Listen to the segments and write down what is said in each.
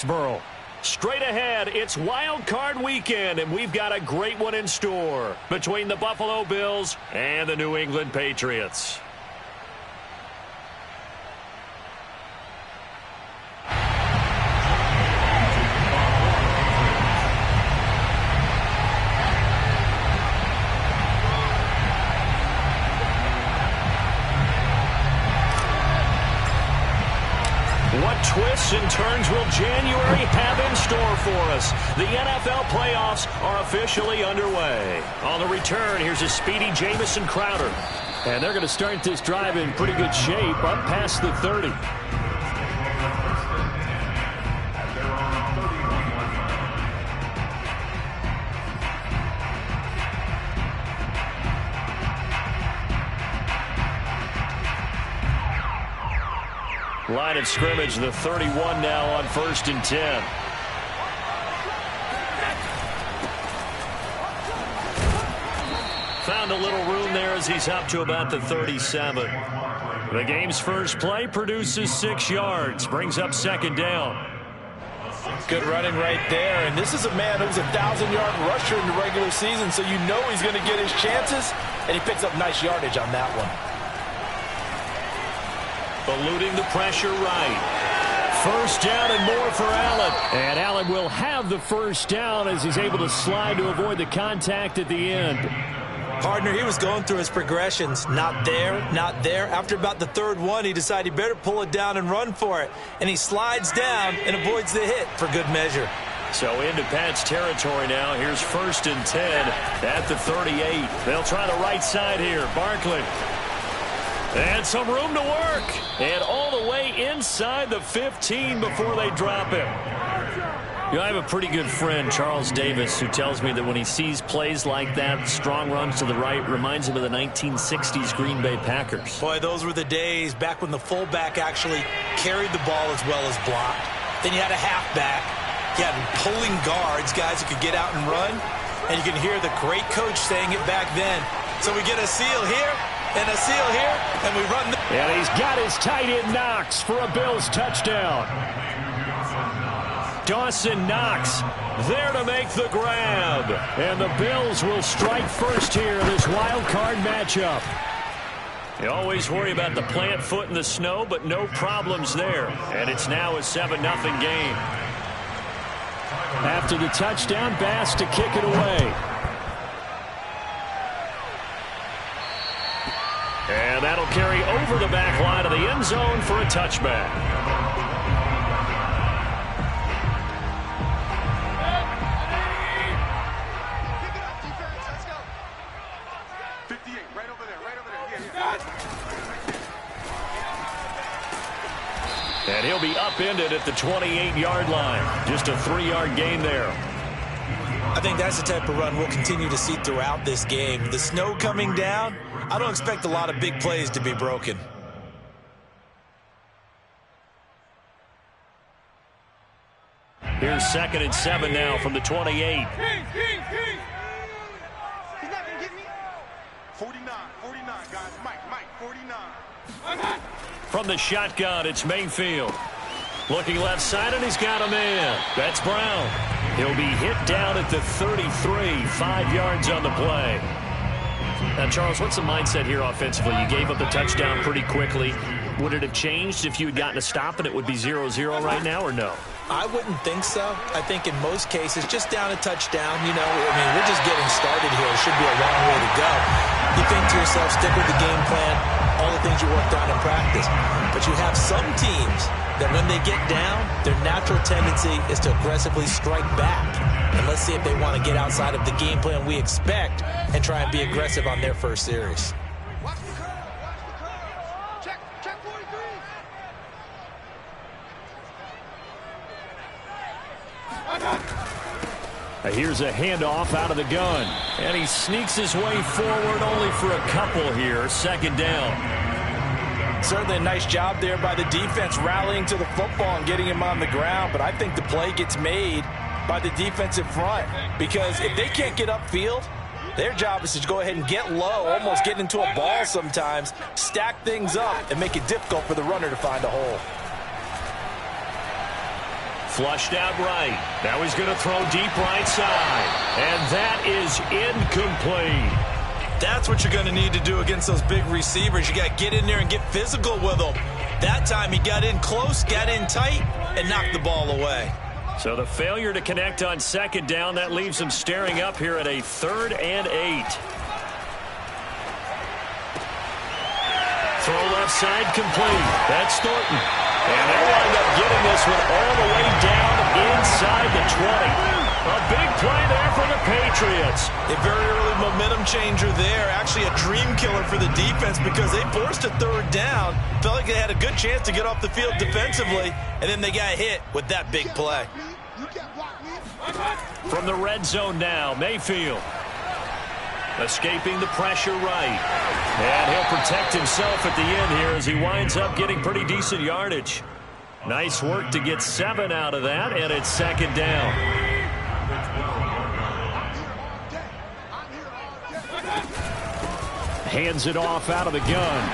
Burrow. Straight ahead, it's Wild Card Weekend, and we've got a great one in store between the Buffalo Bills and the New England Patriots. What twists and turns will January have in store for us? The NFL playoffs are officially underway. On the return, here's a speedy Jamison Crowder. And they're going to start this drive in pretty good shape, up past the 30. Line of scrimmage, the 31 now on 1st and 10. Found a little room there as he's up to about the 37. The game's first play produces 6 yards, brings up 2nd down. Good running right there, and this is a man who's a 1,000-yard rusher in the regular season, so you know he's going to get his chances, and he picks up nice yardage on that one. Eluding the pressure right. 1st down and more for Allen. And Allen will have the 1st down as he's able to slide to avoid the contact at the end. Partner, he was going through his progressions. Not there, not there. After about the 3rd one, he decided he better pull it down and run for it. And he slides down and avoids the hit for good measure. So into Pat's territory now. Here's 1st and 10 at the 38. They'll try the right side here. Barkley. And some room to work. And all the way inside the 15 before they drop him. You know, I have a pretty good friend, Charles Davis, who tells me that when he sees plays like that, strong runs to the right, reminds him of the 1960s Green Bay Packers. Boy, those were the days back when the fullback actually carried the ball as well as blocked. Then you had a halfback. You had pulling guards, guys who could get out and run. And you can hear the great coach saying it back then. So we get a seal here. And a seal here, and we run. And he's got his tight end Knox for a Bills touchdown. Dawson Knox there to make the grab. And the Bills will strike first here in this wild card matchup. You always worry about the plant foot in the snow, but no problems there. And it's now a 7-0 game. After the touchdown, Bass to kick it away. And that'll carry over the back line of the end zone for a touchback. And he'll be upended at the 28-yard line. Just a 3-yard gain there. I think that's the type of run we'll continue to see throughout this game. The snow coming down, I don't expect a lot of big plays to be broken. Here's 2nd and 7 now from the 28. He's not going to get me. 49, guys. Mike, 49. From the shotgun, it's Mayfield. Looking left side, and he's got a man. That's Brown. He'll be hit down at the 33, 5 yards on the play. Now, Charles, what's the mindset here offensively? You gave up the touchdown pretty quickly. Would it have changed if you had gotten a stop and it would be 0-0 right now, or no? I wouldn't think so. I think in most cases, just down a touchdown, you know, I mean, we're just getting started here. It should be a long way to go. You think to yourself, stick with the game plan, all the things you worked on in practice. But you have some teams that when they get down, their natural tendency is to aggressively strike back. And let's see if they want to get outside of the game plan we expect and try and be aggressive on their first series. Here's a handoff out of the gun. And he sneaks his way forward only for a couple here. 2nd down. Certainly a nice job there by the defense rallying to the football and getting him on the ground. But I think the play gets made by the defensive front. Because if they can't get upfield, their job is to go ahead and get low, almost get into a ball sometimes, stack things up, and make it difficult for the runner to find a hole. Flushed out right. Now he's going to throw deep right side. And that is incomplete. That's what you're going to need to do against those big receivers. You got to get in there and get physical with them. That time he got in close, got in tight, and knocked the ball away. So the failure to connect on second down, that leaves him staring up here at a 3rd and 8. Throw left side complete. That's Thornton. And they wind up getting this one all the way down inside the 20. A big play there for the Patriots. A very early momentum changer there. Actually a dream killer for the defense because they forced a 3rd down. Felt like they had a good chance to get off the field defensively, and then they got hit with that big play. From the red zone now, Mayfield. Escaping the pressure right. And he'll protect himself at the end here as he winds up getting pretty decent yardage. Nice work to get 7 out of that, and it's 2nd down. Hands it off out of the gun.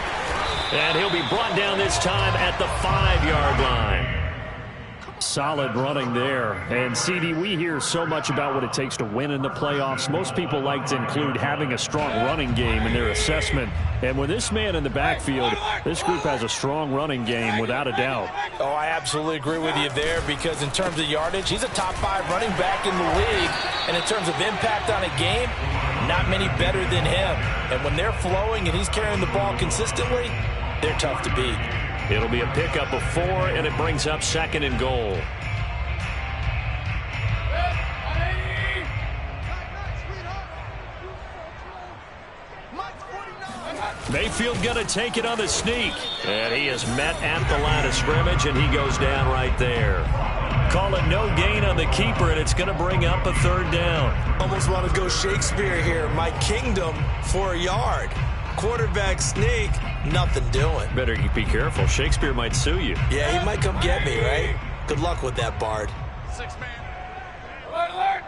And he'll be brought down this time at the 5-yard line. Solid running there. And, CD, we hear so much about what it takes to win in the playoffs. Most people like to include having a strong running game in their assessment. And with this man in the backfield, this group has a strong running game without a doubt. Oh, I absolutely agree with you there because in terms of yardage, he's a top 5 running back in the league. And in terms of impact on a game, not many better than him. And when they're flowing and he's carrying the ball consistently, they're tough to beat. It'll be a pickup of 4, and it brings up 2nd and goal. Mayfield going to take it on the sneak. And he is met at the line of scrimmage, and he goes down right there. Call it no gain on the keeper, and it's going to bring up a 3rd down. Almost want to go Shakespeare here. My kingdom for a yard. Quarterback sneak, nothing doing. Better be careful. Shakespeare might sue you. Yeah, he might come get me, right? Good luck with that, Bard. 6-man. Alert!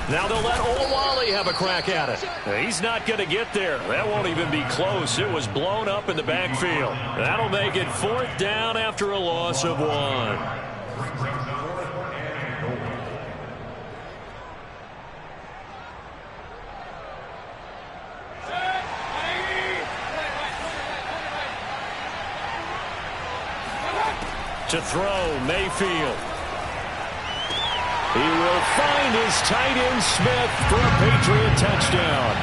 Now they'll let Olawale have a crack at it. He's not going to get there. That won't even be close. It was blown up in the backfield. That'll make it 4th down after a loss of 1. To throw, Mayfield. He will find his tight end Smith for a Patriot touchdown.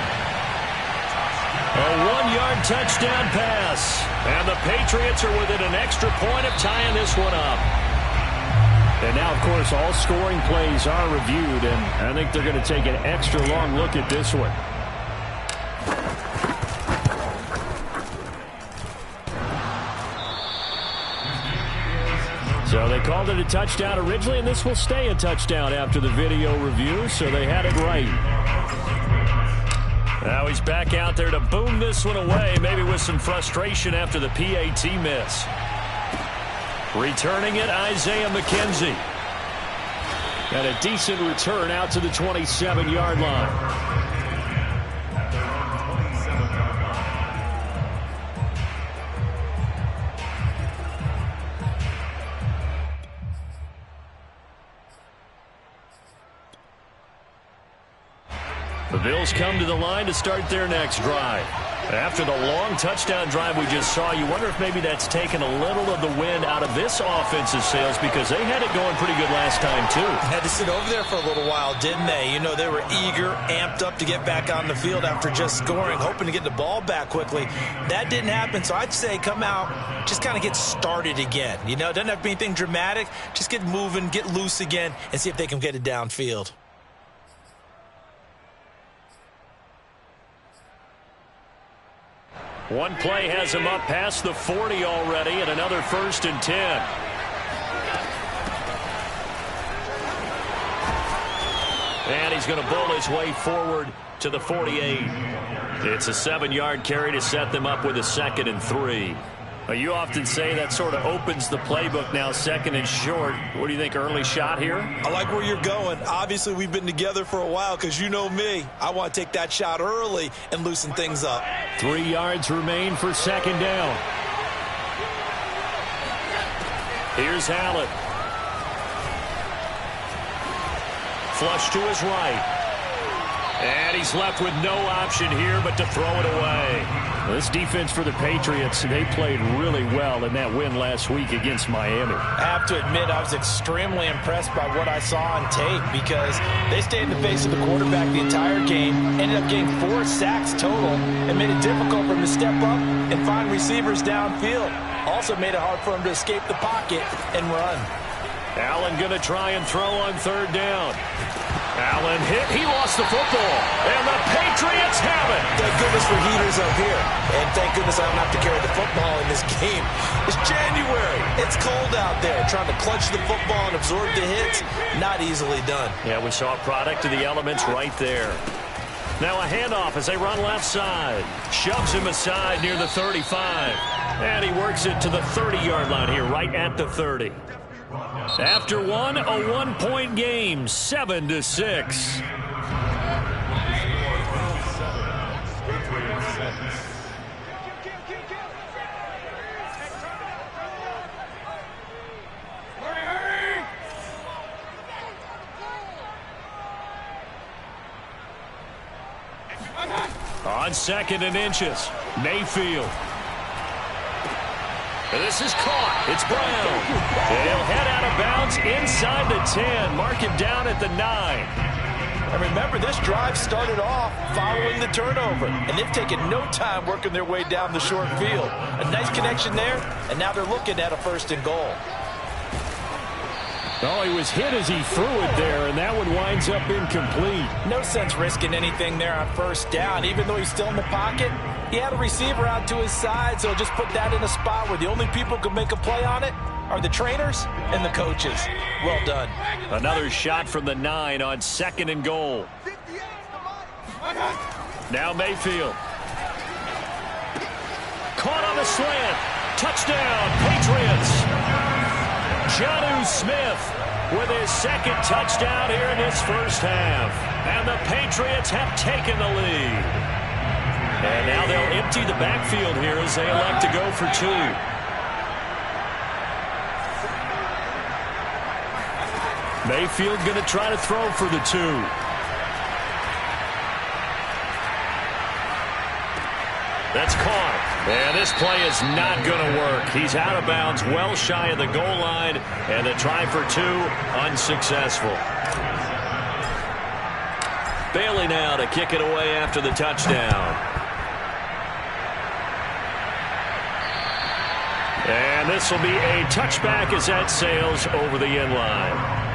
A 1-yard touchdown pass. And the Patriots are within an extra point of tying this one up. And now, of course, all scoring plays are reviewed, and I think they're going to take an extra long look at this one. So they called it a touchdown originally, and this will stay a touchdown after the video review, so they had it right. Now he's back out there to boom this one away, maybe with some frustration after the PAT miss. Returning it, Isaiah McKenzie. And a decent return out to the 27-yard line. The Bills come to the line to start their next drive. After the long touchdown drive we just saw, you wonder if maybe that's taken a little of the wind out of this offensive sails because they had it going pretty good last time, too. Had to sit over there for a little while, didn't they? You know, they were eager, amped up to get back on the field after just scoring, hoping to get the ball back quickly. That didn't happen, so I'd say come out, just kind of get started again. You know, it doesn't have to be anything dramatic. Just get moving, get loose again, and see if they can get it downfield. One play has him up past the 40 already, and another 1st and 10. And he's going to bowl his way forward to the 48. It's a 7-yard carry to set them up with a 2nd and 3. You often say that sort of opens the playbook now, 2nd and short. What do you think, early shot here? I like where you're going. Obviously, we've been together for a while because you know me. I want to take that shot early and loosen things up. 3 yards remain for 2nd down. Here's Allen. flush to his right. And he's left with no option here but to throw it away. This defense for the Patriots, they played really well in that win last week against Miami. I have to admit, I was extremely impressed by what I saw on tape because they stayed in the face of the quarterback the entire game, ended up getting 4 sacks total, and made it difficult for him to step up and find receivers downfield. Also made it hard for him to escape the pocket and run. Allen going to try and throw on third down. Allen hit. He lost the football. And the Patriots have it. Thank goodness for heaters up here. And thank goodness I don't have to carry the football in this game. It's January. It's cold out there. Trying to clutch the football and absorb the hits, not easily done. Yeah, we saw a product of the elements right there. Now a handoff as they run left side. Shoves him aside near the 35. And he works it to the 30-yard line here, right at the 30. After one, a 1-point game, 7-6. On 2nd and inches, Mayfield. This is caught. It's Brown. He'll head out of bounds inside the 10. Mark him down at the 9. And remember, this drive started off following the turnover. And they've taken no time working their way down the short field. A nice connection there, and now they're looking at a 1st and goal. Oh, he was hit as he threw it there, and that one winds up incomplete. No sense risking anything there on 1st down. Even though he's still in the pocket, he had a receiver out to his side, so just put that in a spot where the only people who can make a play on it are the trainers and the coaches. Well done. Another shot from the 9 on 2nd and goal. Now Mayfield. Caught on the slant. Touchdown, Patriots. Jonnu Smith with his 2nd touchdown here in this 1st half. And the Patriots have taken the lead. And now they'll empty the backfield here as they elect to go for 2. Mayfield going to try to throw for the 2. That's caught. And this play is not going to work. He's out of bounds, well shy of the goal line, and the try for 2 unsuccessful. Bailey now to kick it away after the touchdown. And this will be a touchback as that sails over the end line.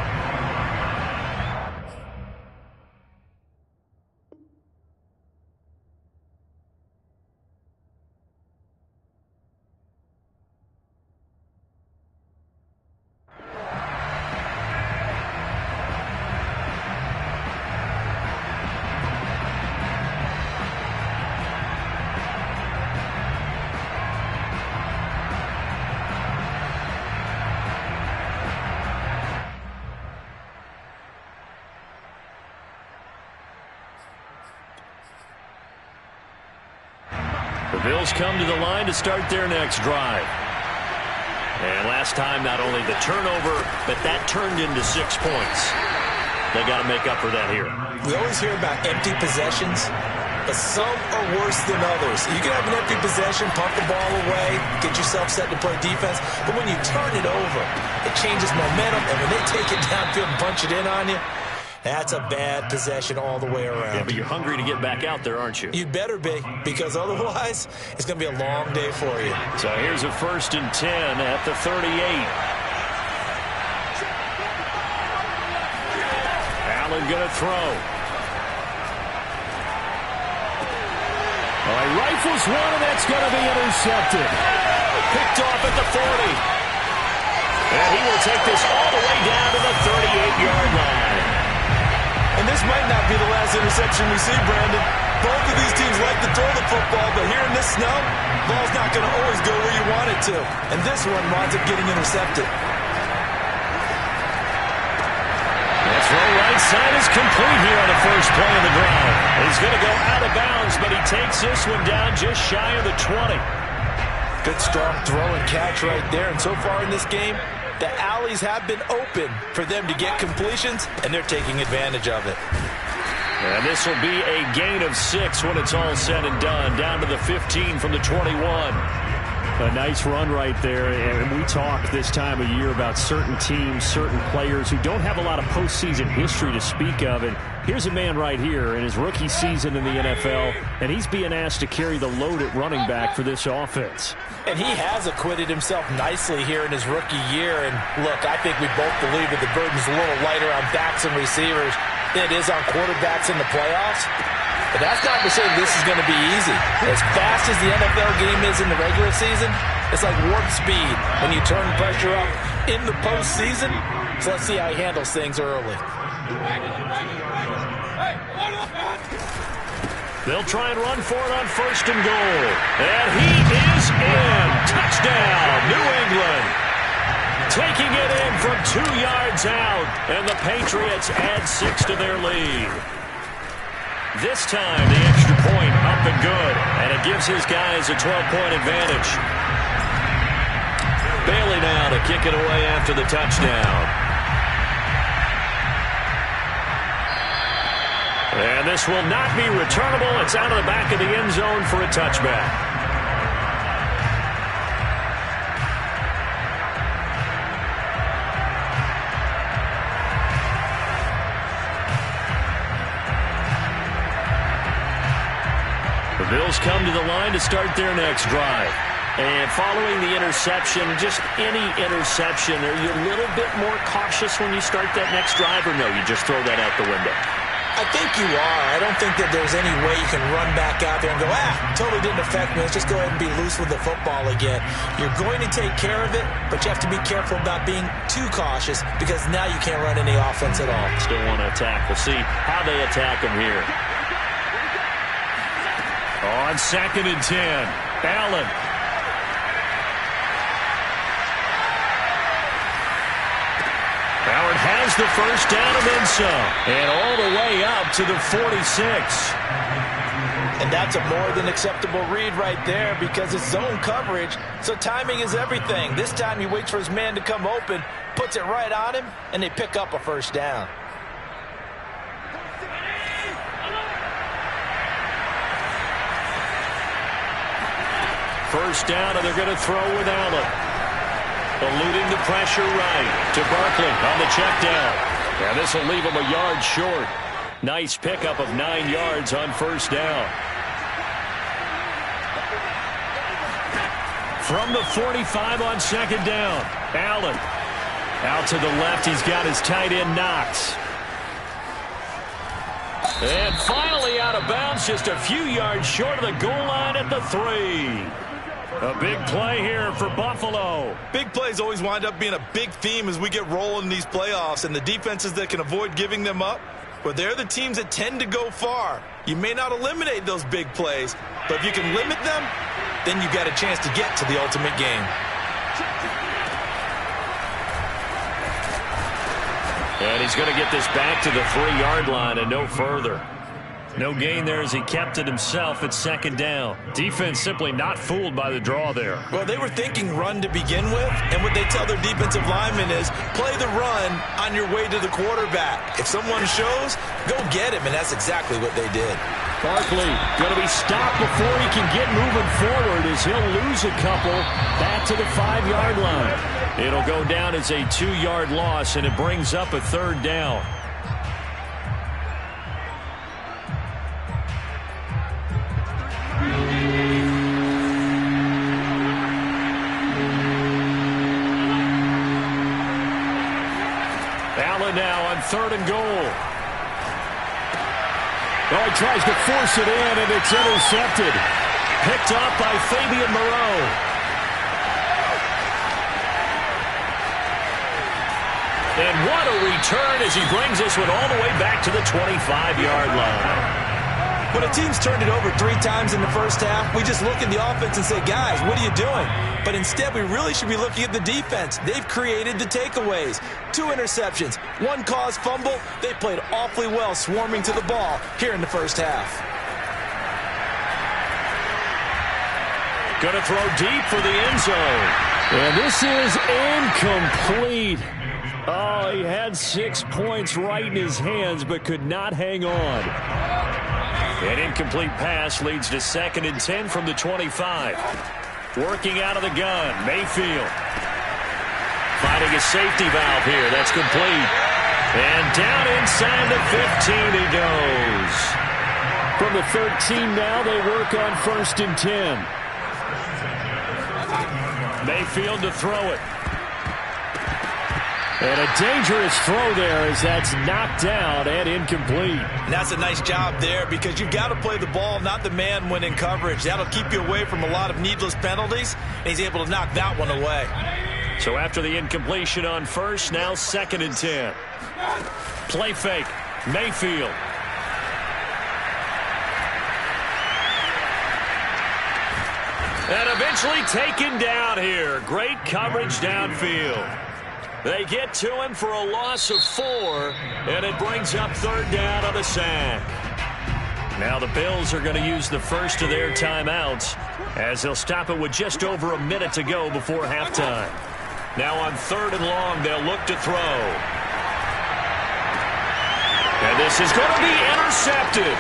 The Bills come to the line to start their next drive. And last time, not only the turnover, but that turned into 6 points. They got to make up for that here. We always hear about empty possessions, but some are worse than others. You can have an empty possession, pump the ball away, get yourself set to play defense, but when you turn it over, it changes momentum, and when they take it downfield and punch it in on you, that's a bad possession all the way around. Yeah, but you're hungry to get back out there, aren't you? You'd better be, because otherwise, it's going to be a long day for you. So here's a 1st and 10 at the 38. Allen going to throw. All right, rifles one, and that's going to be intercepted. Picked off at the 40. And he will take this all the way down to the 38-yard line. And this might not be the last interception we see, Brandon. Both of these teams like to throw the football, but here in this snow, ball's not going to always go where you want it to. And this one winds up getting intercepted. The throw right side is complete here on the first play of the drive. He's going to go out of bounds, but he takes this one down just shy of the 20. Good strong throw and catch right there. And so far in this game, The alleys have been open for them to get completions, and they're taking advantage of it. And this will be a gain of 6 when it's all said and done. Down to the 15 from the 21. A nice run right there, and we talk this time of year about certain teams, certain players who don't have a lot of postseason history to speak of, and here's a man right here in his rookie season in the NFL, and he's being asked to carry the load at running back for this offense. And he has acquitted himself nicely here in his rookie year, and look, I think we both believe that the burden's a little lighter on backs and receivers than it is on quarterbacks in the playoffs. But that's not to say this is going to be easy. As fast as the NFL game is in the regular season, it's like warp speed when you turn pressure up in the postseason. So let's see how he handles things early. They'll try and run for it on 1st and goal. And he is in. Touchdown, New England. Taking it in from 2 yards out. And the Patriots add 6 to their lead. This time, the extra point up and good, and it gives his guys a 12-point advantage. Bailey now to kick it away after the touchdown. And this will not be returnable. It's out of the back of the end zone for a touchback. The Bills come to the line to start their next drive. And following the interception, just any interception, are you a little bit more cautious when you start that next drive, or no, you just throw that out the window? I think you are. I don't think that there's any way you can run back out there and go, totally didn't affect me. Let's just go ahead and be loose with the football again. You're going to take care of it, but you have to be careful about being too cautious because now you can't run any offense at all. Still want to attack. We'll see how they attack him here. On 2nd and 10, Allen. Howard has the first down and then some. And all the way up to the 46. And that's a more than acceptable read right there because it's zone coverage, so timing is everything. This time he waits for his man to come open, puts it right on him, and they pick up a first down. First down, and they're going to throw with Allen. Eluding the pressure right to Barkley on the check down. And this will leave him a yard short. Nice pickup of 9 yards on first down. From the 45 on 2nd down, Allen. Out to the left, he's got his tight end Knox. And finally out of bounds, just a few yards short of the goal line at the 3. A big play here for Buffalo. Big plays always wind up being a big theme as we get rolling in these playoffs, and the defenses that can avoid giving them up, well, they're the teams that tend to go far. You may not eliminate those big plays, but if you can limit them, then you've got a chance to get to the ultimate game. And he's going to get this back to the 3-yard line and no further. No gain there as he kept it himself at 2nd down. Defense simply not fooled by the draw there. Well, they were thinking run to begin with, and what they tell their defensive linemen is play the run on your way to the quarterback. If someone shows, go get him, and that's exactly what they did. Barkley going to be stopped before he can get moving forward as he'll lose a couple back to the 5-yard line. It'll go down as a 2-yard loss, and it brings up a 3rd down. Allen now on 3rd and goal. Oh, he tries to force it in, and it's intercepted. Picked up by Fabian Moreau. And what a return as he brings this one all the way back to the 25-yard line. When a team's turned it over 3 times in the first half, we just look at the offense and say, guys, what are you doing? But instead, we really should be looking at the defense. They've created the takeaways. 2 interceptions, 1 caused fumble. They played awfully well swarming to the ball here in the first half. Going to throw deep for the end zone. And this is incomplete. Oh, he had 6 points right in his hands, but could not hang on. An incomplete pass leads to 2nd and 10 from the 25. Working out of the gun, Mayfield. Finding a safety valve here. That's complete. And down inside the 15 he goes. From the 13 now, they work on 1st and 10. Mayfield to throw it. And a dangerous throw there as that's knocked down and incomplete. And that's a nice job there because you've got to play the ball, not the man when in coverage. That'll keep you away from a lot of needless penalties, and he's able to knock that one away. So after the incompletion on 1st, now 2nd and 10. Play fake, Mayfield. And eventually taken down here. Great coverage downfield. They get to him for a loss of 4, and it brings up 3rd down on a sack. Now the Bills are going to use the first of their timeouts as they'll stop it with just over a minute to go before halftime. Now on 3rd and long, they'll look to throw. And this is going to be intercepted.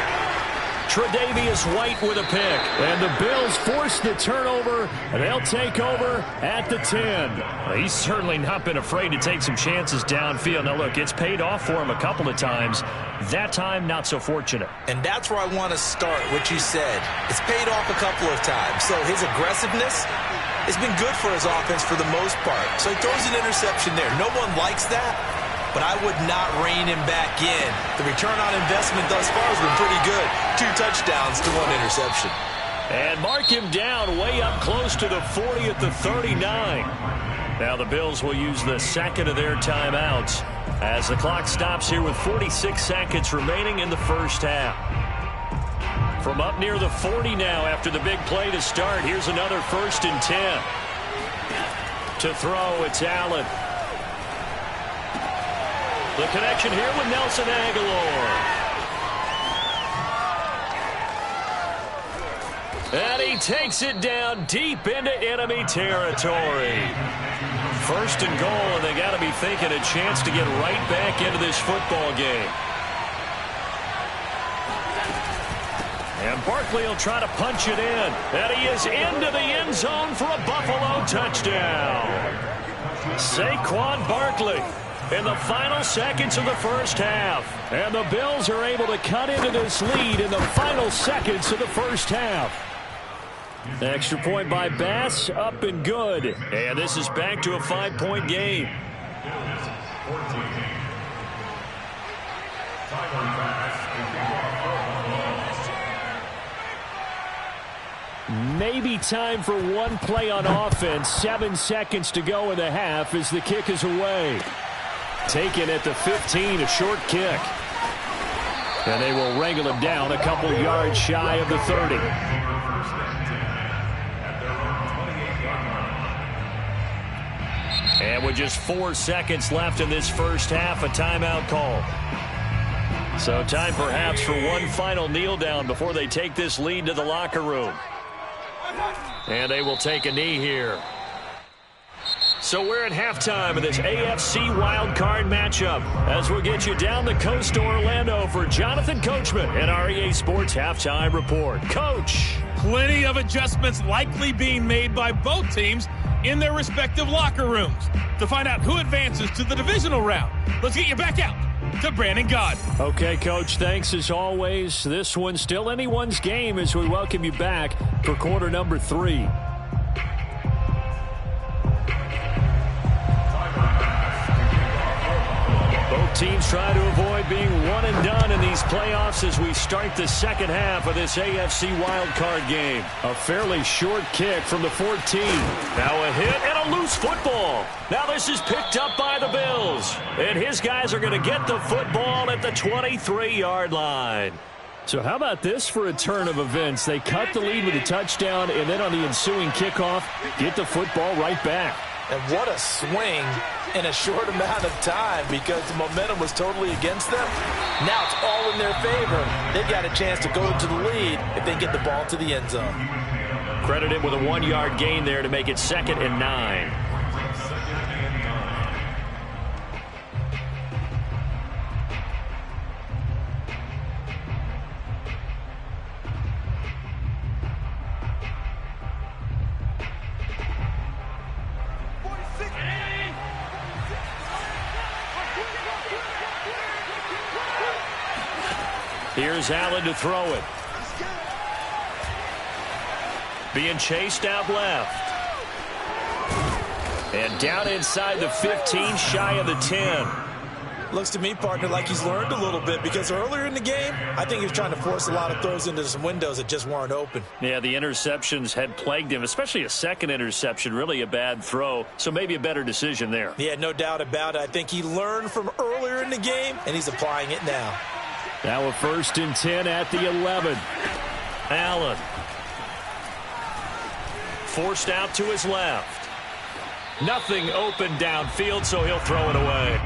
Tre'Davious White with a pick. And the Bills force the turnover, and they'll take over at the 10. Well, he's certainly not been afraid to take some chances downfield. Now, look, it's paid off for him a couple of times. That time, not so fortunate. And that's where I want to start, what you said. It's paid off a couple of times. So his aggressiveness has been good for his offense for the most part. So he throws an interception there. No one likes that. But I would not rein him back in. The return on investment thus far has been pretty good. 2 touchdowns to 1 interception. And mark him down way up close to the 40 at the 39. Now the Bills will use the 2nd of their timeouts as the clock stops here with 46 seconds remaining in the first half. From up near the 40 now after the big play to start, here's another 1st and 10. To throw, it's Allen. The connection here with Nelson Aguilar. And he takes it down deep into enemy territory. 1st and goal, and they got to be thinking a chance to get right back into this football game. And Barkley will try to punch it in. And he is into the end zone for a Buffalo touchdown. Saquon Barkley in the final seconds of the first half. And the Bills are able to cut into this lead in the final seconds of the first half. Extra point by Bass, up and good. And this is back to a 5-point game. Maybe time for one play on offense. 7 seconds to go in the half as the kick is away. Taken at the 15, a short kick. And they will wrangle him down a couple yards shy of the 30. And with just 4 seconds left in this first half, a timeout call. So time perhaps for one final kneel down before they take this lead to the locker room. And they will take a knee here. So we're at halftime of this AFC wildcard matchup as we'll get you down the coast to Orlando for Jonathan Coachman and our EA Sports Halftime Report. Coach. Plenty of adjustments likely being made by both teams in their respective locker rooms. To find out who advances to the divisional round, let's get you back out to Brandon Gaudin. Okay, Coach, thanks as always. This one's still anyone's game as we welcome you back for quarter number 3. Both teams try to avoid being one and done in these playoffs as we start the second half of this AFC wildcard game. A fairly short kick from the 14. Now a hit and a loose football. Now this is picked up by the Bills. And his guys are going to get the football at the 23-yard line. So how about this for a turn of events? They cut the lead with a touchdown, and then on the ensuing kickoff, get the football right back. And what a swing in a short amount of time because the momentum was totally against them. Now it's all in their favor. They've got a chance to go to the lead if they get the ball to the end zone. Credit him with a 1-yard gain there to make it 2nd and 9. Here's Allen to throw it. Being chased out left. And down inside the 15, shy of the 10. Looks to me, partner, like he's learned a little bit, because earlier in the game, I think he was trying to force a lot of throws into some windows that just weren't open. Yeah, the interceptions had plagued him, especially a second interception, really a bad throw. So maybe a better decision there. Yeah, no doubt about it. I think he learned from earlier in the game, and he's applying it now. Now a 1st and 10 at the 11. Allen. Forced out to his left. Nothing open downfield, so he'll throw it away.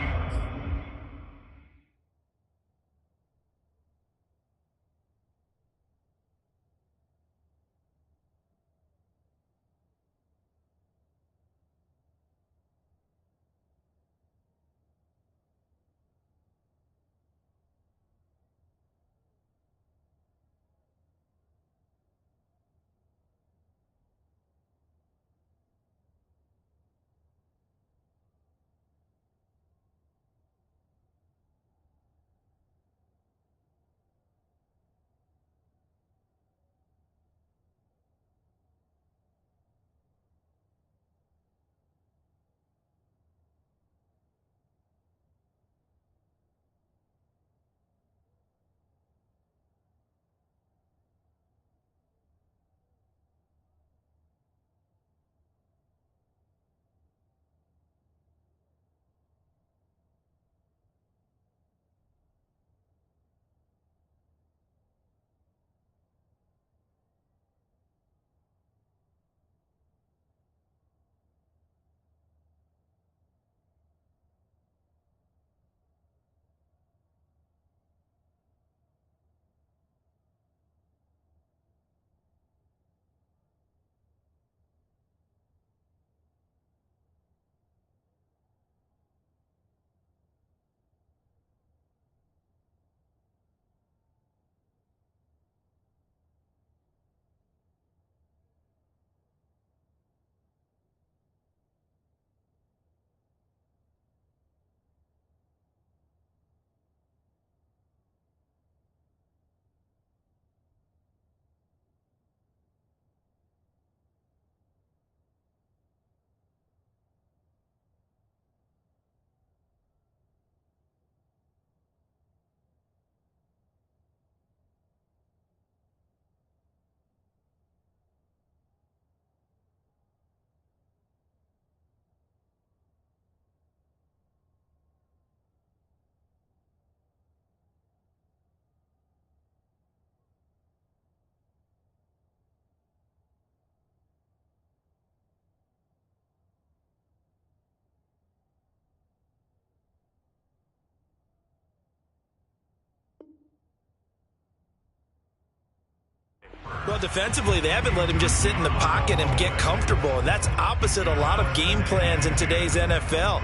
Well, defensively, they haven't let him just sit in the pocket and get comfortable, and that's opposite a lot of game plans in today's NFL.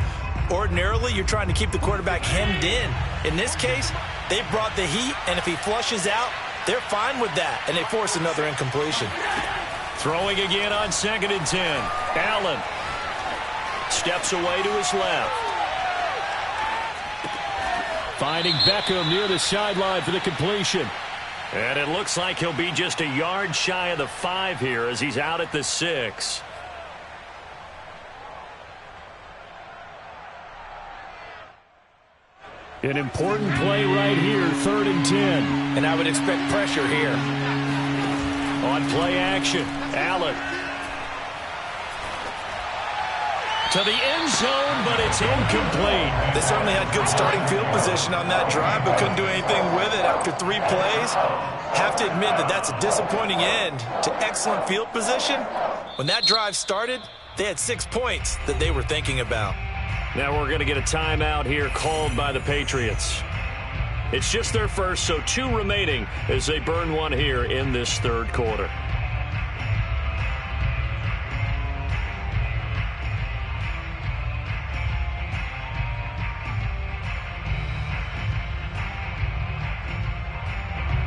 Ordinarily, you're trying to keep the quarterback hemmed in. In this case, they brought the heat, and if he flushes out, they're fine with that, and they force another incompletion. Throwing again on 2nd and 10. Allen steps away to his left. Finding Beckham near the sideline for the completion. And it looks like he'll be just a yard shy of the 5 here as he's out at the 6. An important play right here, 3rd and 10. And I would expect pressure here. On play action, Allen. To the end zone, but it's incomplete. They certainly had good starting field position on that drive, but couldn't do anything with it after 3 plays. Have to admit that that's a disappointing end to excellent field position. When that drive started, they had 6 points that they were thinking about. Now we're going to get a timeout here called by the Patriots. It's just their first, so 2 remaining as they burn one here in this 3rd quarter.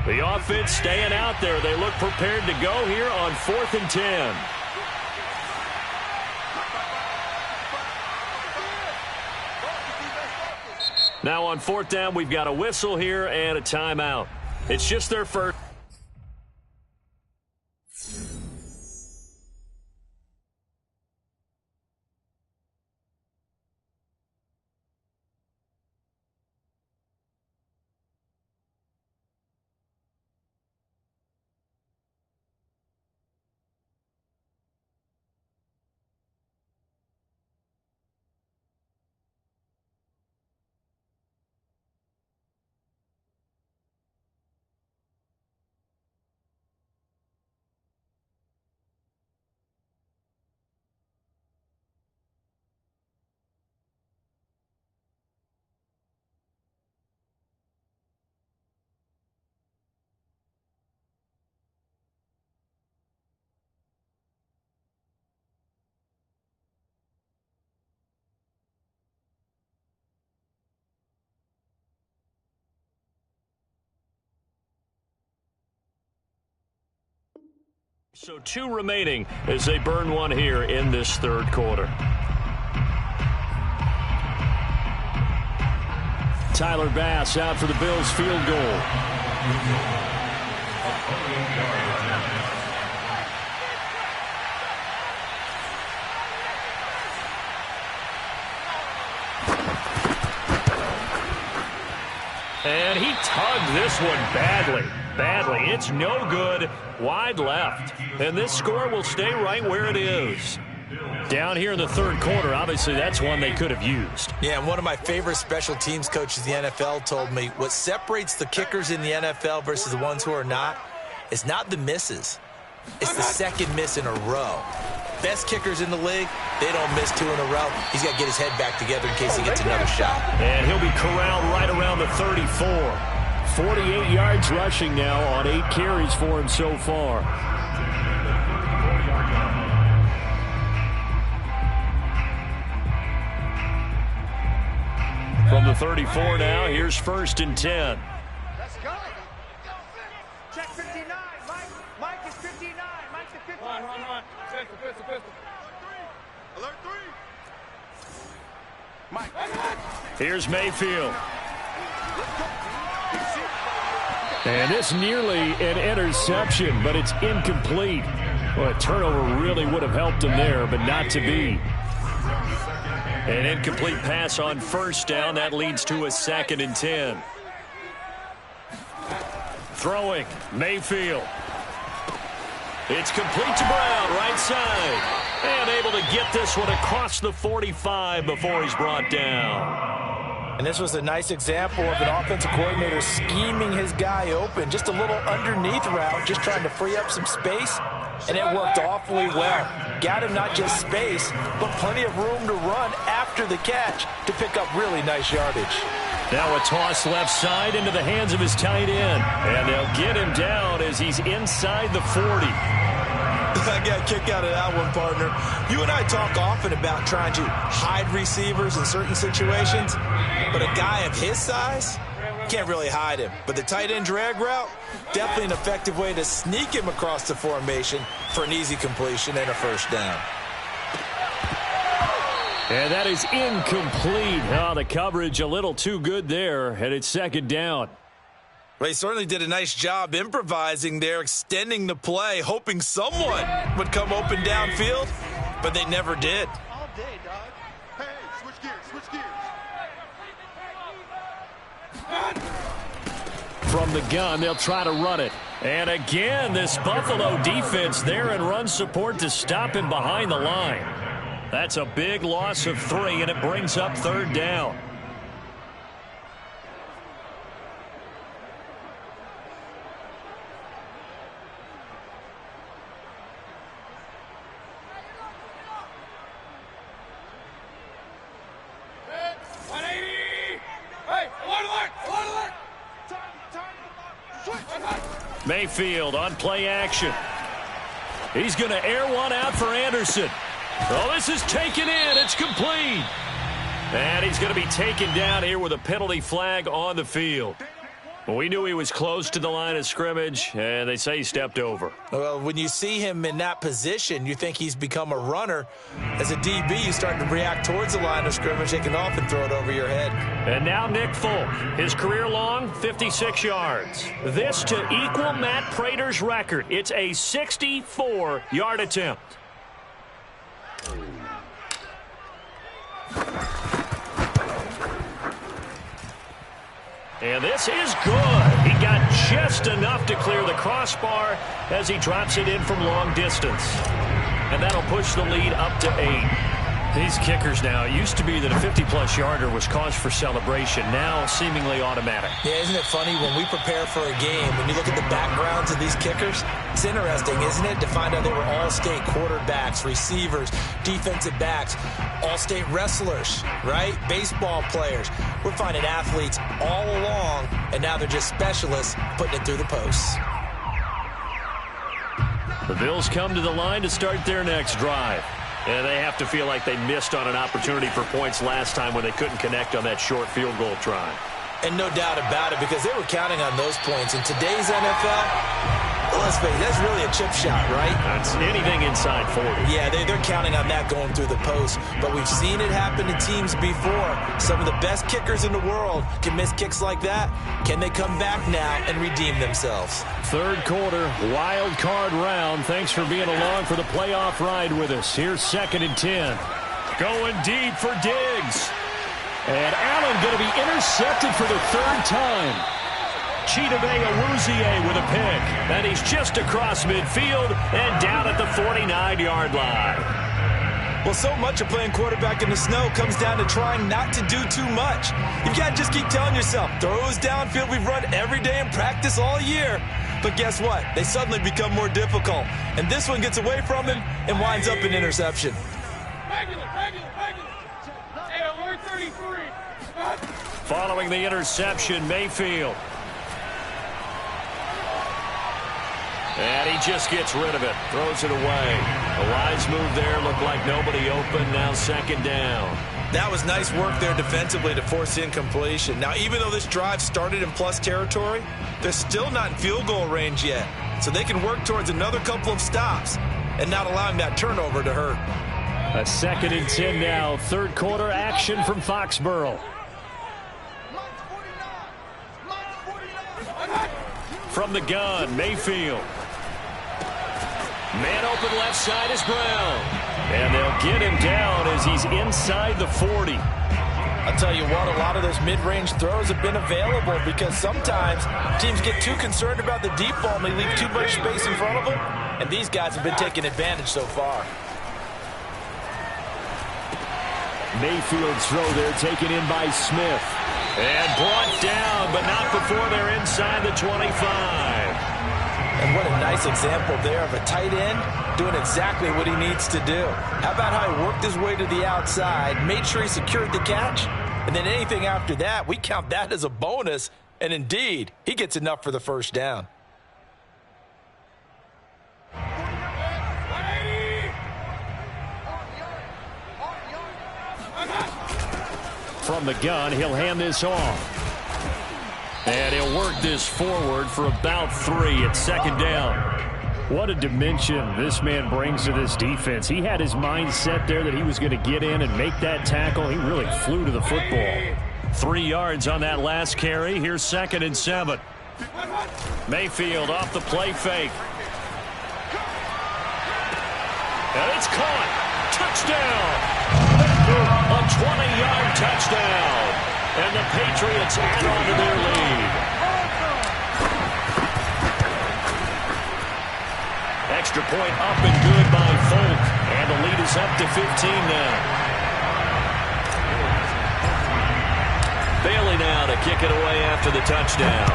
The offense staying out there. They look prepared to go here on 4th and 10. Now on 4th down, we've got a whistle here and a timeout. It's just their first. So 2 remaining as they burn one here in this 3rd quarter. Tyler Bass out for the Bills field goal. And he tugged this one badly. It's no good. Wide left. And this score will stay right where it is. Down here in the 3rd quarter, obviously that's one they could have used. Yeah, and one of my favorite special teams coaches in the NFL told me what separates the kickers in the NFL versus the ones who are not is not the misses. It's the second miss in a row. Best kickers in the league, they don't miss 2 in a row. He's got to get his head back together in case he gets another shot. And he'll be corralled right around the 34. 48 yards rushing now on 8 carries for him so far. From the 34 now, here's 1st and 10. Let's go. Check 59. Mike is 59. Mike's at 59. Run. Pistol. Alert 3. Mike. Here's Mayfield. And this nearly an interception, but it's incomplete. Well, a turnover really would have helped him there, but not to be. An incomplete pass on 1st down. That leads to a 2nd and 10. Throwing, Mayfield. It's complete to Brown, right side. And able to get this one across the 45 before he's brought down. And this was a nice example of an offensive coordinator scheming his guy open. Just a little underneath route, just trying to free up some space. And it worked awfully well. Got him not just space, but plenty of room to run after the catch to pick up really nice yardage. Now a toss left side into the hands of his tight end. And they'll get him down as he's inside the 40. I got a kick out of that one, partner. You and I talk often about trying to hide receivers in certain situations, but a guy of his size can't really hide him. But the tight end drag route, definitely an effective way to sneak him across the formation for an easy completion and a 1st down. And that is incomplete. Oh, the coverage a little too good there, and it's 2nd down. Well, he certainly did a nice job improvising there, extending the play, hoping someone would come open downfield, but they never did. All day, dog. Hey, switch gears. From the gun, they'll try to run it. And again, this Buffalo defense there in run support to stop him behind the line. That's a big loss of 3, and it brings up 3rd down. Mayfield on play action. He's going to air one out for Anderson. Oh, this is taken in. It's complete. And he's going to be taken down here with a penalty flag on the field. Well, we knew he was close to the line of scrimmage, and they say he stepped over. Well, when you see him in that position, you think he's become a runner. As a DB, you start to react towards the line of scrimmage. They can often throw it over your head. And now Nick Folk, his career long, 56 yards. This to equal Matt Prater's record. It's a 64-yard attempt. And this is good. He got just enough to clear the crossbar as he drops it in from long distance. And that'll push the lead up to 8. These kickers now, it used to be that a 50-plus yarder was cause for celebration, now seemingly automatic. Yeah, isn't it funny when we prepare for a game, when you look at the backgrounds of these kickers, it's interesting, isn't it, to find out they were all-state quarterbacks, receivers, defensive backs, all-state wrestlers, right? Baseball players. We're finding athletes all along, and now they're just specialists putting it through the posts. The Bills come to the line to start their next drive. And they have to feel like they missed on an opportunity for points last time when they couldn't connect on that short field goal try. And no doubt about it, because they were counting on those points. In today's NFL, let's face it, that's really a chip shot, right? That's anything inside 40. Yeah, they're counting on that going through the post. But we've seen it happen to teams before. Some of the best kickers in the world can miss kicks like that. Can they come back now and redeem themselves? Third quarter, wild card round. Thanks for being along for the playoff ride with us. Here's 2nd and 10. Going deep for Diggs. And Allen going to be intercepted for the 3rd time. Chidobe Awuzie with a pick. And he's just across midfield and down at the 49-yard line. Well, so much of playing quarterback in the snow comes down to trying not to do too much. You've got to just keep telling yourself, throws downfield we've run every day in practice all year. But guess what? They suddenly become more difficult. And this one gets away from him and winds up an interception. Following the interception, Mayfield. And he just gets rid of it. Throws it away. A wise move there. Looked like nobody open. Now 2nd down. That was nice work there defensively to force incompletion. Now, even though this drive started in plus territory, they're still not in field goal range yet. So they can work towards another couple of stops and not allowing that turnover to hurt. A 2nd and 10 now. Third quarter action from Foxborough. From the gun, Mayfield. Man open left side is Brown. And they'll get him down as he's inside the 40. I'll tell you what, a lot of those mid-range throws have been available because sometimes teams get too concerned about the deep ball and they leave too much space in front of them. And these guys have been taking advantage so far. Mayfield's throw there taken in by Smith. And brought down, but not before they're inside the 25. And what a nice example there of a tight end doing exactly what he needs to do. How about how he worked his way to the outside, made sure he secured the catch, and then anything after that, we count that as a bonus. And indeed, he gets enough for the 1st down. From the gun, he'll hand this off. And he'll work this forward for about 3 at 2nd down. What a dimension this man brings to this defense. He had his mind set there that he was going to get in and make that tackle. He really flew to the football. 3 yards on that last carry. Here's 2nd and 7. Mayfield off the play fake. And it's caught. Touchdown. A 20-yard touchdown. And the Patriots add on to their lead. Extra point up and good by Folk. And the lead is up to 15 now. Bailey now to kick it away after the touchdown.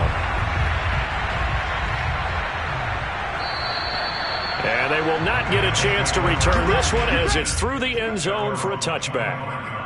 And they will not get a chance to return this one as it's through the end zone for a touchback.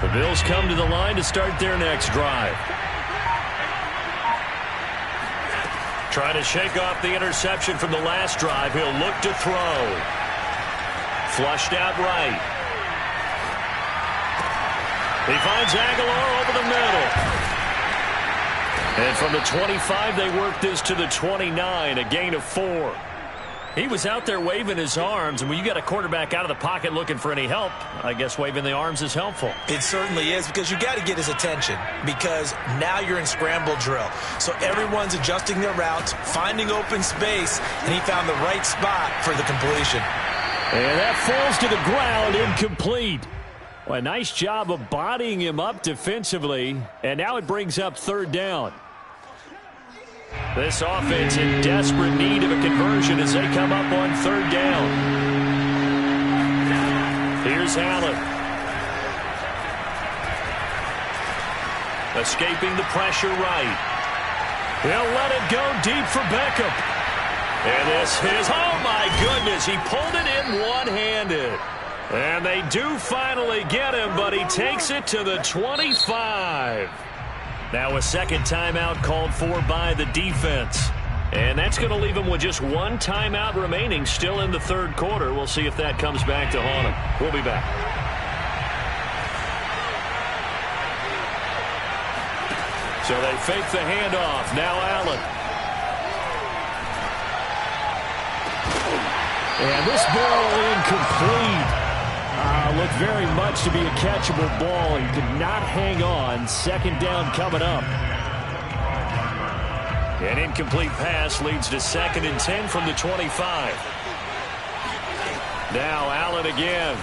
The Bills come to the line to start their next drive. Trying to shake off the interception from the last drive. He'll look to throw. Flushed out right. He finds Aguilar over the middle. And from the 25, they work this to the 29, a gain of 4. He was out there waving his arms, and when you got a quarterback out of the pocket looking for any help, I guess waving the arms is helpful. It certainly is, because you got to get his attention, because now you're in scramble drill. So everyone's adjusting their routes, finding open space, and he found the right spot for the completion. And that falls to the ground, incomplete. Well, a nice job of bodying him up defensively, and now it brings up third down. This offense in desperate need of a conversion as they come up on third down. Here's Allen. Escaping the pressure right. He'll let it go deep for Beckham. And this is, oh my goodness, he pulled it in one-handed. And they do finally get him, but he takes it to the 25. Now a second timeout called for by the defense. And that's going to leave him with just one timeout remaining still in the third quarter. We'll see if that comes back to haunt him. We'll be back. So they fake the handoff. Now Allen. And this ball incomplete. Looked very much to be a catchable ball. He could not hang on. Second down coming up. An incomplete pass leads to 2nd and 10 from the 25. Now Allen again.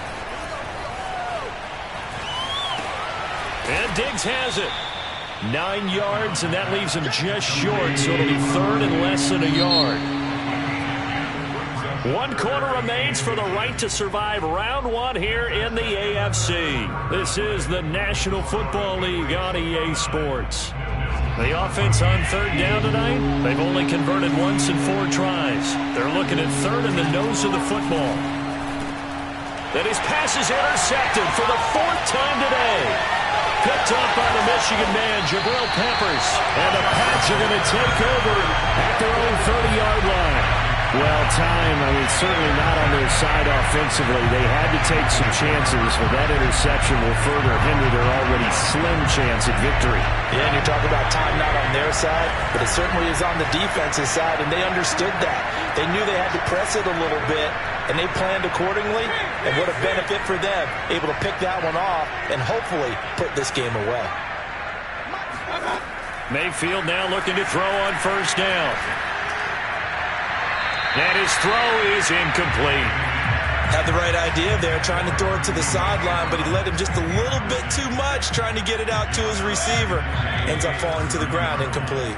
And Diggs has it. 9 yards, and that leaves him just short, so it'll be third and less than a yard. 1 quarter remains for the right to survive round 1 here in the AFC. This is the National Football League on EA Sports. The offense on third down tonight, they've only converted once in 4 tries. They're looking at third in the nose of the football. Then his pass is intercepted for the 4th time today. Picked up by the Michigan man, Jabril Peppers. And the Pats are going to take over at their own 30-yard line. Well, certainly not on their side offensively. They had to take some chances, but that interception will further hinder their already slim chance at victory. Yeah, and you're talking about time not on their side, but it certainly is on the defense's side, and they understood that. They knew they had to press it a little bit, and they planned accordingly, and what a benefit for them, able to pick that one off and hopefully put this game away. Mayfield now looking to throw on first down. And his throw is incomplete. Had the right idea there, trying to throw it to the sideline, but he let him just a little bit too much, trying to get it out to his receiver. Ends up falling to the ground, incomplete.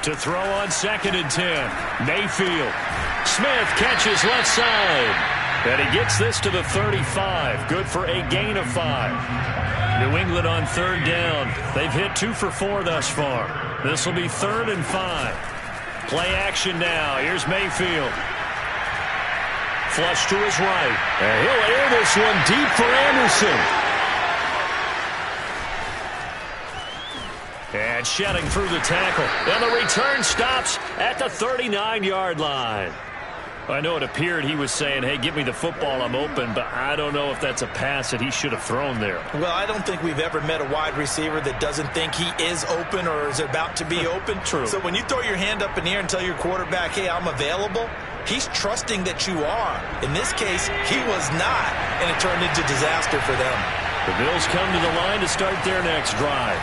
To throw on 2nd and 10. Mayfield. Smith catches left side. And he gets this to the 35. Good for a gain of 5. New England on third down. They've hit 2 for 4 thus far. This will be 3rd and 5. Play action now. Here's Mayfield. Flush to his right. And he'll air this one deep for Anderson. And shedding through the tackle. And the return stops at the 39-yard line. I know it appeared he was saying, hey, give me the football, I'm open, but I don't know if that's a pass that he should have thrown there. Well, I don't think we've ever met a wide receiver that doesn't think he is open or is about to be open. True. So when you throw your hand up in the air and tell your quarterback, hey, I'm available, he's trusting that you are. In this case, he was not, and it turned into disaster for them. The Bills come to the line to start their next drive.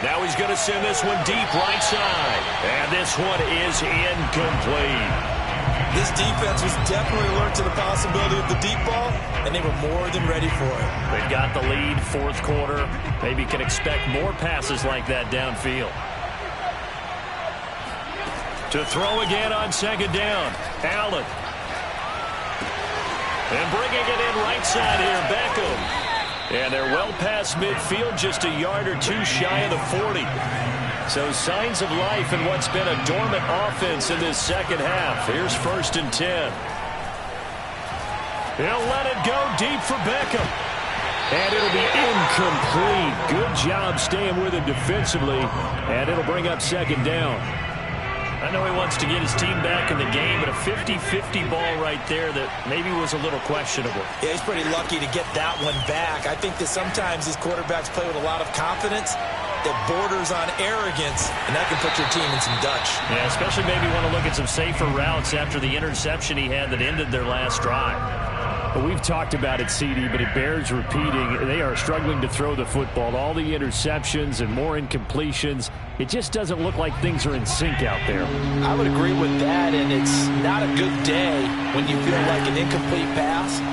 Now he's going to send this one deep right side. And this one is incomplete. This defense was definitely alert to the possibility of the deep ball, and they were more than ready for it. They've got the lead, 4th quarter. Maybe can expect more passes like that downfield. To throw again on 2nd down. Allen. And bringing it in right side here, Beckham. And they're well past midfield, just a yard or two shy of the 40. So signs of life in what's been a dormant offense in this second half. Here's 1st and 10. He'll let it go deep for Beckham. And it'll be incomplete. Good job staying with it defensively. And it'll bring up 2nd down. I know he wants to get his team back in the game, but a 50-50 ball right there that maybe was a little questionable. Yeah, he's pretty lucky to get that one back. I think that sometimes these quarterbacks play with a lot of confidence that borders on arrogance, and that can put your team in some Dutch. Yeah, especially maybe want to look at some safer routes after the interception he had that ended their last drive. But we've talked about it, CD, but it bears repeating. They are struggling to throw the football. All the interceptions and more incompletions. It just doesn't look like things are in sync out there. I would agree with that, and it's not a good day when you feel like an incomplete pass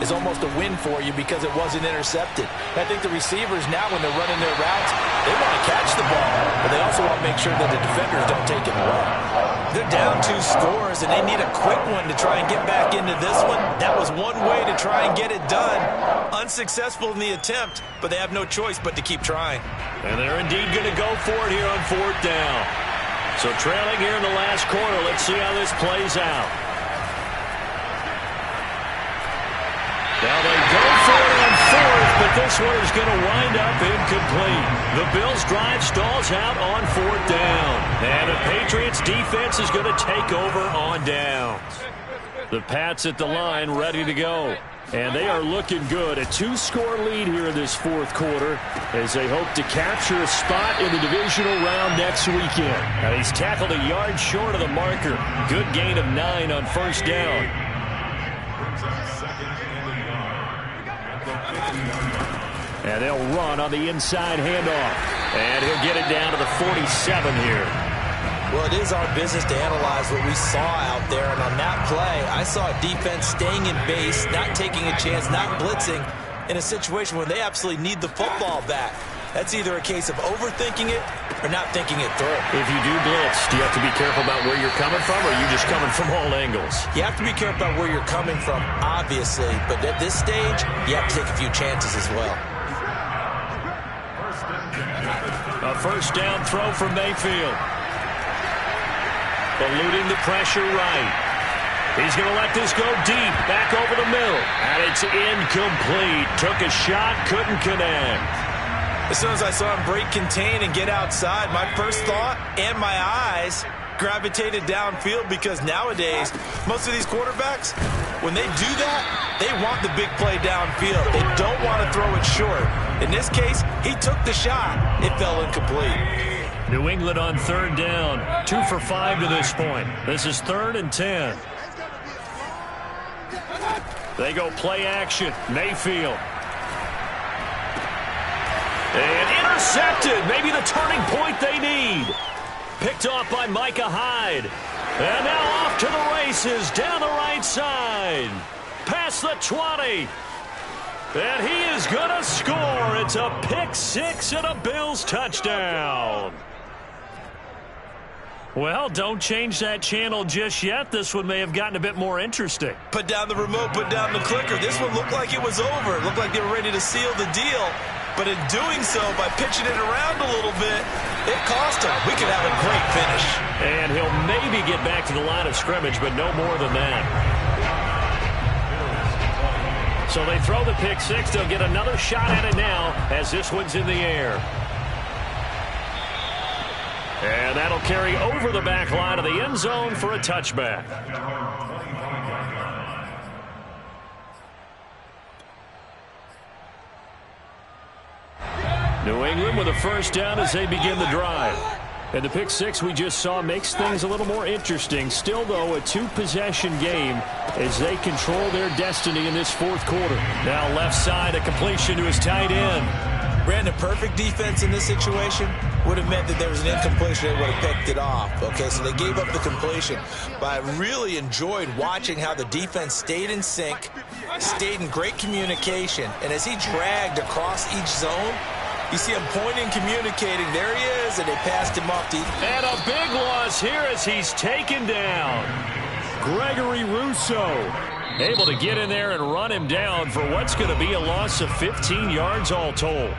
is almost a win for you because it wasn't intercepted. I think the receivers now, when they're running their routes, they want to catch the ball, but they also want to make sure that the defenders don't take it away. They're down 2 scores, and they need a quick one to try and get back into this one. That was one way to try and get it done. Unsuccessful in the attempt, but they have no choice but to keep trying. And they're indeed going to go for it here on 4th down. So trailing here in the last quarter. Let's see how this plays out. Now they go for it on 4th, but this one is going to wind up incomplete. The Bills' drive stalls out on 4th down. And the Patriots' defense is going to take over on downs. The Pats at the line ready to go. And they are looking good. A 2-score lead here in this 4th quarter as they hope to capture a spot in the divisional round next weekend. Now he's tackled a yard short of the marker. Good gain of 9 on 1st down. And they'll run on the inside handoff. And he'll get it down to the 47 here. Well, it is our business to analyze what we saw out there. And on that play, I saw a defense staying in base, not taking a chance, not blitzing in a situation where they absolutely need the football back. That's either a case of overthinking it or not thinking it through. If you do blitz, do you have to be careful about where you're coming from, or are you just coming from all angles? You have to be careful about where you're coming from, obviously. But at this stage, you have to take a few chances as well. A 1st down throw from Mayfield. Eluding the pressure right. He's going to let this go deep, back over the middle. And it's incomplete. Took a shot, couldn't connect. As soon as I saw him break contain and get outside, my first thought and my eyes gravitated downfield, because nowadays, most of these quarterbacks, when they do that, they want the big play downfield. They don't want to throw it short. In this case, he took the shot. It fell incomplete. New England on 3rd down. 2 for 5 to this point. This is 3rd and 10. They go play action. Mayfield. And intercepted. Maybe the turning point they need. Picked off by Micah Hyde. And now off to the races down the right side. Past the 20. And he is going to score. It's a pick 6 and a Bills touchdown. Well, don't change that channel just yet. This one may have gotten a bit more interesting. Put down the remote, put down the clicker. This one looked like it was over. It looked like they were ready to seal the deal. But in doing so, by pitching it around a little bit, it cost him. We could have a great finish. And he'll maybe get back to the line of scrimmage, but no more than that. So they throw the pick 6. They'll get another shot at it now as this one's in the air. And that'll carry over the back line of the end zone for a touchback. New England with a 1st down as they begin the drive. And the pick 6 we just saw makes things a little more interesting. Still, though, a 2-possession game as they control their destiny in this 4th quarter. Now left side, a completion to his tight end. Brandon, perfect defense in this situation would have meant that there was an incompletion. They would have picked it off. Okay, so they gave up the completion. But I really enjoyed watching how the defense stayed in sync, stayed in great communication. And as he dragged across each zone, you see him pointing, communicating. There he is, and they passed him off. And a big loss here as he's taken down. Gregory Rousseau. able to get in there and run him down for what's going to be a loss of 15 yards all told.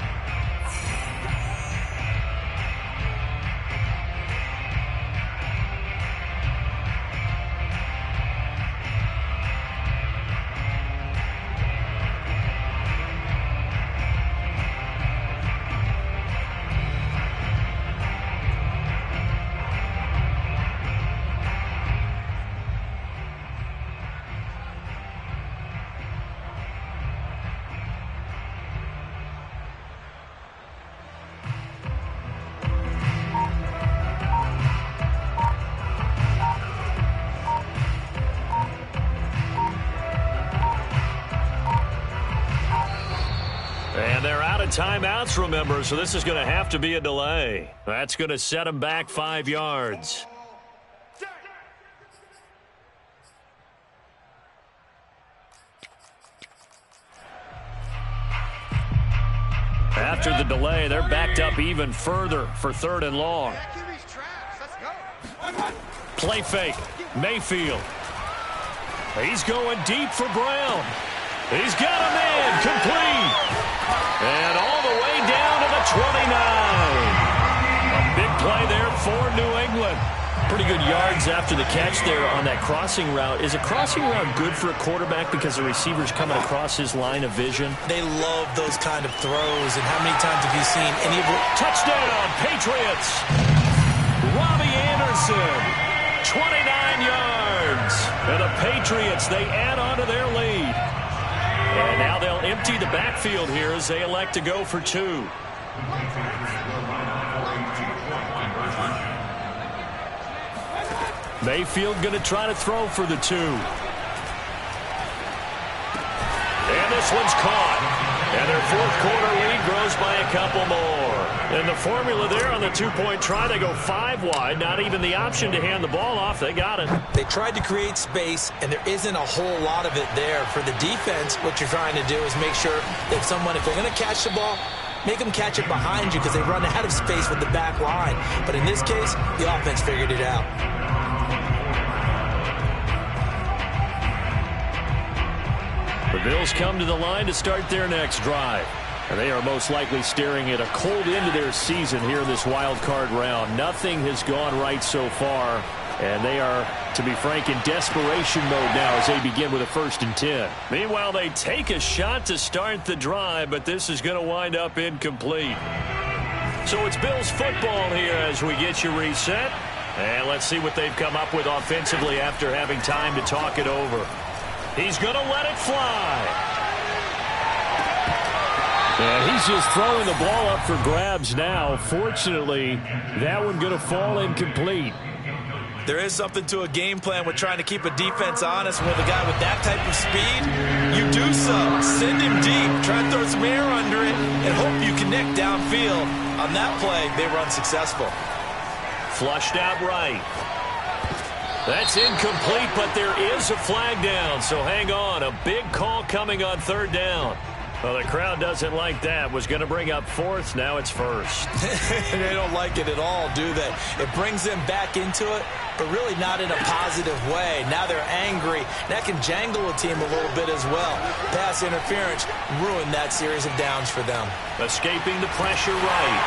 And they're out of timeouts, remember, so this is going to have to be a delay. That's going to set them back 5 yards. After the delay, they're backed up even further for 3rd and long. Play fake. Mayfield. He's going deep for Brown. He's got a man complete. And all the way down to the 29. A big play there for New England. Pretty good yards after the catch there on that crossing route. Is a crossing route good for a quarterback because the receiver's coming across his line of vision? They love those kind of throws. And how many times have you seen any of it? Touchdown, Patriots. Robbie Anderson, 29 yards. And the Patriots, they add on to their lead. And now they'll empty the backfield here as they elect to go for 2. Mayfield going to try to throw for the 2. And this one's caught. And their 4th quarter lead grows by a couple more. And the formula there on the 2-point try, they go 5 wide. Not even the option to hand the ball off. They got it. They tried to create space, and there isn't a whole lot of it there. For the defense, what you're trying to do is make sure that if they're going to catch the ball, make them catch it behind you because they run out of space with the back line. But in this case, the offense figured it out. The Bills come to the line to start their next drive. And they are most likely staring at a cold end to their season here in this wild card round. Nothing has gone right so far. And they are, to be frank, in desperation mode now as they begin with a 1st and 10. Meanwhile, they take a shot to start the drive, but this is going to wind up incomplete. So it's Bills football here as we get you reset. And let's see what they've come up with offensively after having time to talk it over. He's going to let it fly. And he's just throwing the ball up for grabs now. Fortunately, that one going to fall incomplete. There is something to a game plan with trying to keep a defense honest. With a guy with that type of speed, you do so. Send him deep. Try to throw some air under it and hope you connect downfield. On that play, they run successful. Flushed out right. That's incomplete, but there is a flag down, so hang on. A big call coming on 3rd down. Well, the crowd doesn't like that. Was going to bring up 4th. Now it's 1st. They don't like it at all, do they? It brings them back into it, but really not in a positive way. Now they're angry. That can jangle a team a little bit as well. Pass interference ruined that series of downs for them. Escaping the pressure right.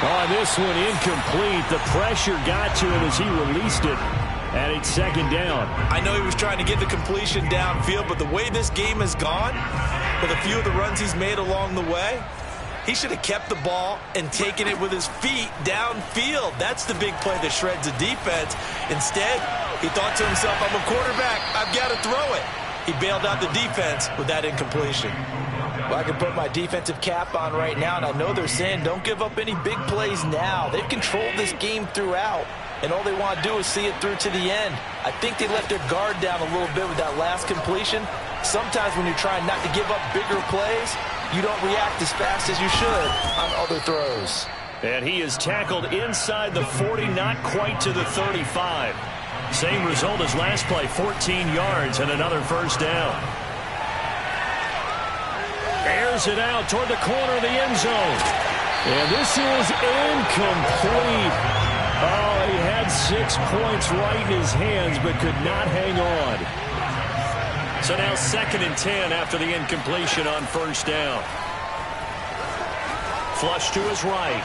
On this one, incomplete. The pressure got to him as he released it. And it's 2nd down. I know he was trying to get the completion downfield, but the way this game has gone, with a few of the runs he's made along the way, he should have kept the ball and taken it with his feet downfield. That's the big play that shreds the defense. Instead, he thought to himself, I'm a quarterback. I've got to throw it. He bailed out the defense with that incompletion. Well, I can put my defensive cap on right now, and I know they're saying don't give up any big plays now. They've controlled this game throughout, and all they want to do is see it through to the end. I think they let their guard down a little bit with that last completion. Sometimes when you're trying not to give up bigger plays, you don't react as fast as you should on other throws. And he is tackled inside the 40, not quite to the 35. Same result as last play, 14 yards and another 1st down. Airs it out toward the corner of the end zone. And this is incomplete. Oh, he had 6 points right in his hands, but could not hang on. So now 2nd and 10 after the incompletion on first down. Flush to his right.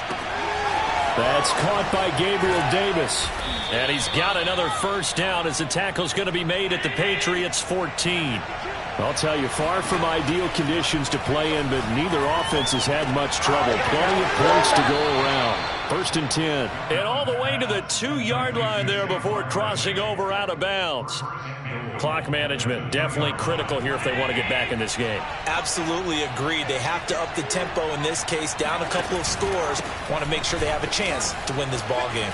That's caught by Gabriel Davis. And he's got another first down as the tackle's going to be made at the Patriots 14. I'll tell you, far from ideal conditions to play in, but neither offense has had much trouble. Plenty of points to go around. 1st and 10. And all the way to the 2-yard line there before crossing over out of bounds. Clock management definitely critical here if they want to get back in this game. Absolutely agreed. They have to up the tempo in this case, down a couple of scores. Want to make sure they have a chance to win this ball game.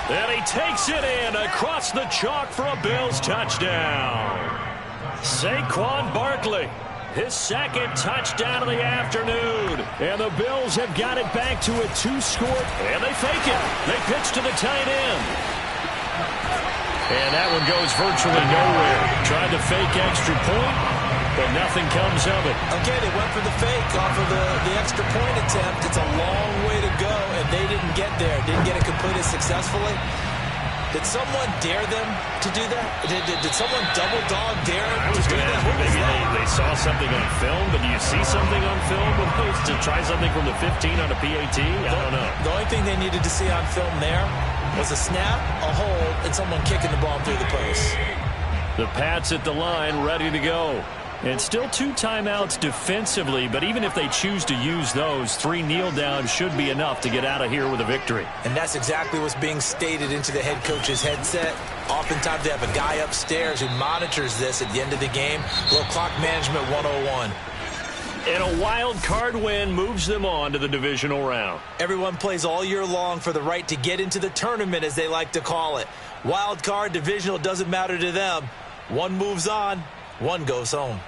And he takes it in across the chalk for a Bills touchdown. Saquon Barkley, his 2nd touchdown of the afternoon. And the Bills have got it back to a 2-score. And they fake it. They pitch to the tight end. And that one goes virtually nowhere. Tried to fake extra point, but nothing comes of it. Okay, they went for the fake off of the extra point attempt. It's a long way to go, and they didn't get there. Didn't get it completed successfully. Did someone dare them to do that? Did someone double dog dare them to do that? Maybe they saw something on film, but do you see something on film with those to try something from the 15 on a PAT? I don't know. The only thing they needed to see on film there was a snap, a hold, and someone kicking the ball through the post. The Pats at the line, ready to go. And still 2 timeouts defensively, but even if they choose to use those, 3 kneel downs should be enough to get out of here with a victory. And that's exactly what's being stated into the head coach's headset. Oftentimes they have a guy upstairs who monitors this at the end of the game. Little clock management 101. And a wild card win moves them on to the divisional round. Everyone plays all year long for the right to get into the tournament, as they like to call it. Wild card, divisional, doesn't matter to them. One moves on, one goes home.